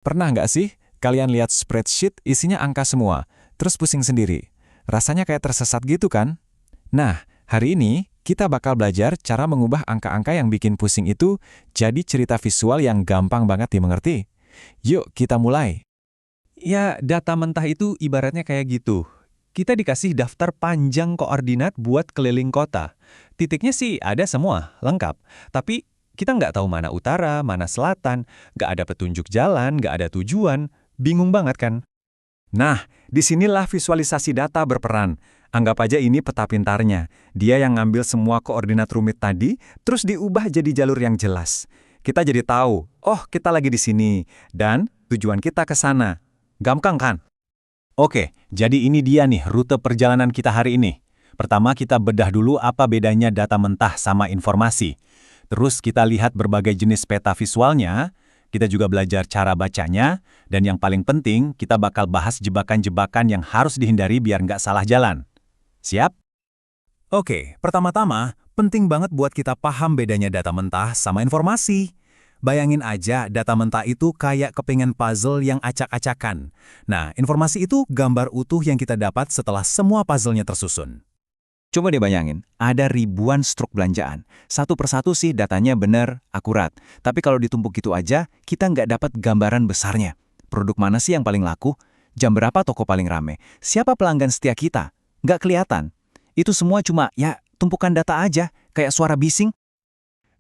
Pernah nggak sih kalian lihat spreadsheet isinya angka semua, terus pusing sendiri? Rasanya kayak tersesat gitu kan? Nah, hari ini kita bakal belajar cara mengubah angka-angka yang bikin pusing itu jadi cerita visual yang gampang banget dimengerti. Yuk kita mulai. Ya, data mentah itu ibaratnya kayak gitu. Kita dikasih daftar panjang koordinat buat keliling kota. Titiknya sih ada semua, lengkap. Tapi kita nggak tahu mana utara, mana selatan, nggak ada petunjuk jalan, nggak ada tujuan. Bingung banget kan? Nah, disinilah visualisasi data berperan. Anggap aja ini peta pintarnya. Dia yang ngambil semua koordinat rumit tadi, terus diubah jadi jalur yang jelas. Kita jadi tahu, oh kita lagi di sini, dan tujuan kita ke sana. Gampang kan? Oke, jadi ini dia nih rute perjalanan kita hari ini. Pertama kita bedah dulu apa bedanya data mentah sama informasi. Terus kita lihat berbagai jenis peta visualnya, kita juga belajar cara bacanya, dan yang paling penting kita bakal bahas jebakan-jebakan yang harus dihindari biar nggak salah jalan. Siap? Oke, pertama-tama penting banget buat kita paham bedanya data mentah sama informasi. Bayangin aja data mentah itu kayak kepingan puzzle yang acak-acakan. Nah, informasi itu gambar utuh yang kita dapat setelah semua puzzle-nya tersusun. Coba deh bayangin, ada ribuan struk belanjaan. Satu persatu sih datanya benar, akurat. Tapi kalau ditumpuk gitu aja, kita nggak dapat gambaran besarnya. Produk mana sih yang paling laku? Jam berapa toko paling rame? Siapa pelanggan setia kita? Nggak kelihatan. Itu semua cuma, ya, tumpukan data aja, kayak suara bising.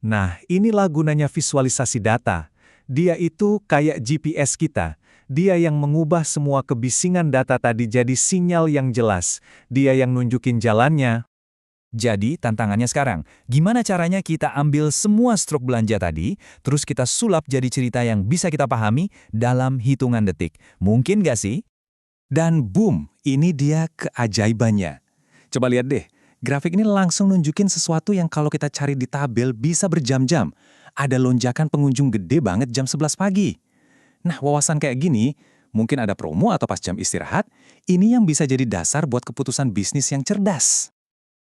Nah, inilah gunanya visualisasi data. Dia itu kayak GPS kita. Dia yang mengubah semua kebisingan data tadi jadi sinyal yang jelas. Dia yang nunjukin jalannya. Jadi, tantangannya sekarang, gimana caranya kita ambil semua struk belanja tadi, terus kita sulap jadi cerita yang bisa kita pahami dalam hitungan detik. Mungkin nggak sih? Dan boom, ini dia keajaibannya. Coba lihat deh, grafik ini langsung nunjukin sesuatu yang kalau kita cari di tabel bisa berjam-jam. Ada lonjakan pengunjung gede banget jam 11 pagi. Nah, wawasan kayak gini, mungkin ada promo atau pas jam istirahat, ini yang bisa jadi dasar buat keputusan bisnis yang cerdas.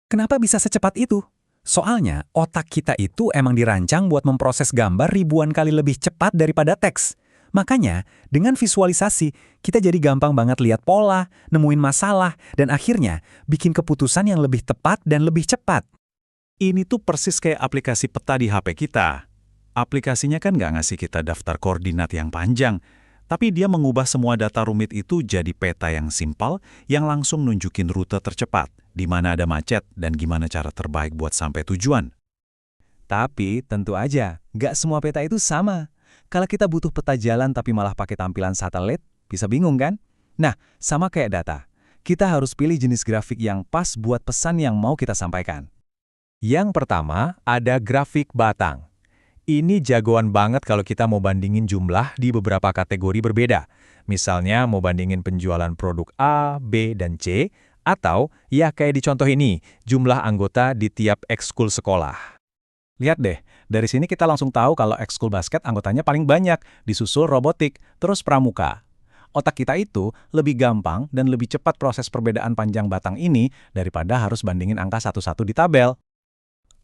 Kenapa bisa secepat itu? Soalnya, otak kita itu emang dirancang buat memproses gambar ribuan kali lebih cepat daripada teks. Makanya, dengan visualisasi, kita jadi gampang banget lihat pola, nemuin masalah, dan akhirnya bikin keputusan yang lebih tepat dan lebih cepat. Ini tuh persis kayak aplikasi peta di HP kita. Aplikasinya kan nggak ngasih kita daftar koordinat yang panjang, tapi dia mengubah semua data rumit itu jadi peta yang simpel yang langsung nunjukin rute tercepat, di mana ada macet, dan gimana cara terbaik buat sampai tujuan. Tapi tentu aja, nggak semua peta itu sama. Kalau kita butuh peta jalan tapi malah pakai tampilan satelit, bisa bingung kan? Nah, sama kayak data. Kita harus pilih jenis grafik yang pas buat pesan yang mau kita sampaikan. Yang pertama, ada grafik batang. Ini jagoan banget kalau kita mau bandingin jumlah di beberapa kategori berbeda. Misalnya mau bandingin penjualan produk A, B, dan C, atau ya kayak di contoh ini, jumlah anggota di tiap ekskul sekolah. Lihat deh, dari sini kita langsung tahu kalau ekskul basket anggotanya paling banyak, disusul robotik, terus pramuka. Otak kita itu lebih gampang dan lebih cepat proses perbedaan panjang batang ini daripada harus bandingin angka satu-satu di tabel.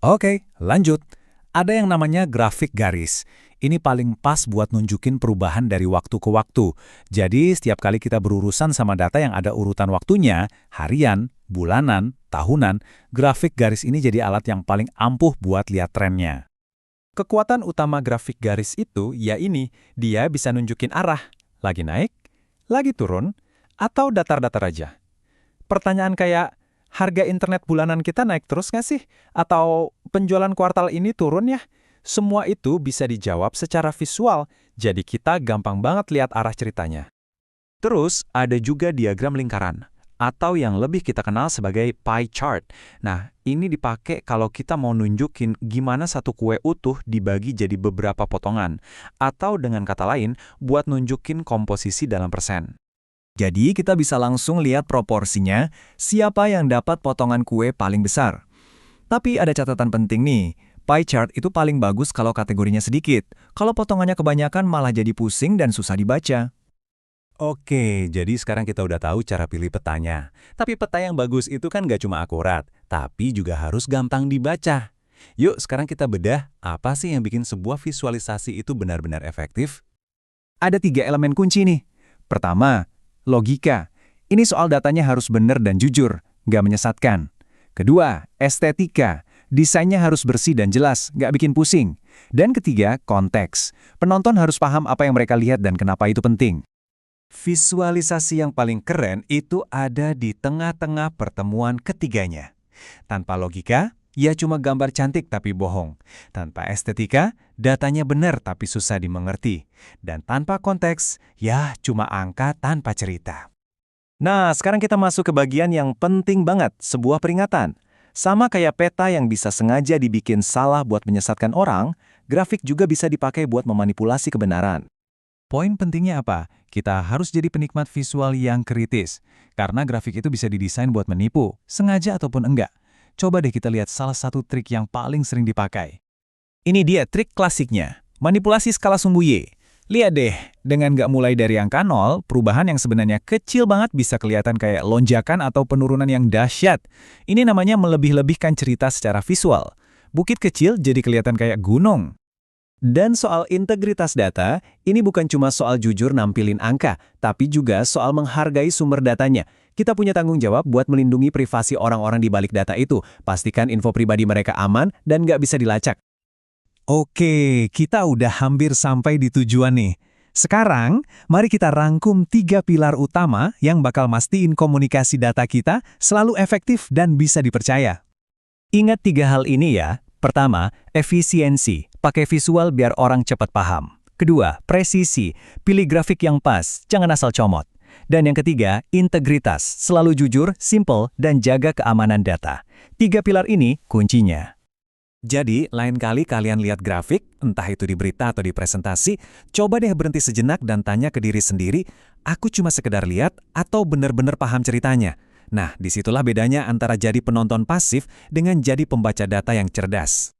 Oke, lanjut. Ada yang namanya grafik garis. Ini paling pas buat nunjukin perubahan dari waktu ke waktu. Jadi, setiap kali kita berurusan sama data yang ada urutan waktunya, harian, bulanan, tahunan, grafik garis ini jadi alat yang paling ampuh buat lihat trennya. Kekuatan utama grafik garis itu ya ini, dia bisa nunjukin arah, lagi naik, lagi turun, atau datar-datar aja. Pertanyaan kayak, harga internet bulanan kita naik terus nggak sih? Atau penjualan kuartal ini turun ya? Semua itu bisa dijawab secara visual, jadi kita gampang banget lihat arah ceritanya. Terus ada juga diagram lingkaran, atau yang lebih kita kenal sebagai pie chart. Nah, ini dipakai kalau kita mau nunjukin gimana satu kue utuh dibagi jadi beberapa potongan, atau dengan kata lain, buat nunjukin komposisi dalam persen. Jadi kita bisa langsung lihat proporsinya, siapa yang dapat potongan kue paling besar. Tapi ada catatan penting nih, pie chart itu paling bagus kalau kategorinya sedikit. Kalau potongannya kebanyakan malah jadi pusing dan susah dibaca. Oke, jadi sekarang kita udah tahu cara pilih petanya. Tapi peta yang bagus itu kan nggak cuma akurat, tapi juga harus gampang dibaca. Yuk, sekarang kita bedah apa sih yang bikin sebuah visualisasi itu benar-benar efektif? Ada 3 elemen kunci nih. Pertama, logika. Ini soal datanya harus benar dan jujur, nggak menyesatkan. Kedua, estetika. Desainnya harus bersih dan jelas, nggak bikin pusing. Dan ketiga, konteks. Penonton harus paham apa yang mereka lihat dan kenapa itu penting. Visualisasi yang paling keren itu ada di tengah-tengah pertemuan ketiganya. Tanpa logika, ya cuma gambar cantik tapi bohong. Tanpa estetika, datanya benar tapi susah dimengerti. Dan tanpa konteks, ya cuma angka tanpa cerita. Nah, sekarang kita masuk ke bagian yang penting banget, sebuah peringatan. Sama kayak peta yang bisa sengaja dibikin salah buat menyesatkan orang, grafik juga bisa dipakai buat memanipulasi kebenaran. Poin pentingnya apa? Kita harus jadi penikmat visual yang kritis. Karena grafik itu bisa didesain buat menipu, sengaja ataupun enggak. Coba deh kita lihat salah satu trik yang paling sering dipakai. Ini dia trik klasiknya, manipulasi skala sumbu Y. Lihat deh, dengan nggak mulai dari angka 0, perubahan yang sebenarnya kecil banget bisa kelihatan kayak lonjakan atau penurunan yang dahsyat. Ini namanya melebih-lebihkan cerita secara visual. Bukit kecil jadi kelihatan kayak gunung. Dan soal integritas data, ini bukan cuma soal jujur nampilin angka, tapi juga soal menghargai sumber datanya. Kita punya tanggung jawab buat melindungi privasi orang-orang di balik data itu. Pastikan info pribadi mereka aman dan nggak bisa dilacak. Oke, kita udah hampir sampai di tujuan nih. Sekarang, mari kita rangkum 3 pilar utama yang bakal mastiin komunikasi data kita selalu efektif dan bisa dipercaya. Ingat 3 hal ini ya. Pertama, efisiensi. Pakai visual biar orang cepat paham. Kedua, presisi. Pilih grafik yang pas, jangan asal comot. Dan yang ketiga, integritas. Selalu jujur, simple, dan jaga keamanan data. 3 pilar ini kuncinya. Jadi, lain kali kalian lihat grafik, entah itu di berita atau di presentasi, coba deh berhenti sejenak dan tanya ke diri sendiri, aku cuma sekedar lihat atau benar-benar paham ceritanya? Nah, disitulah bedanya antara jadi penonton pasif dengan jadi pembaca data yang cerdas.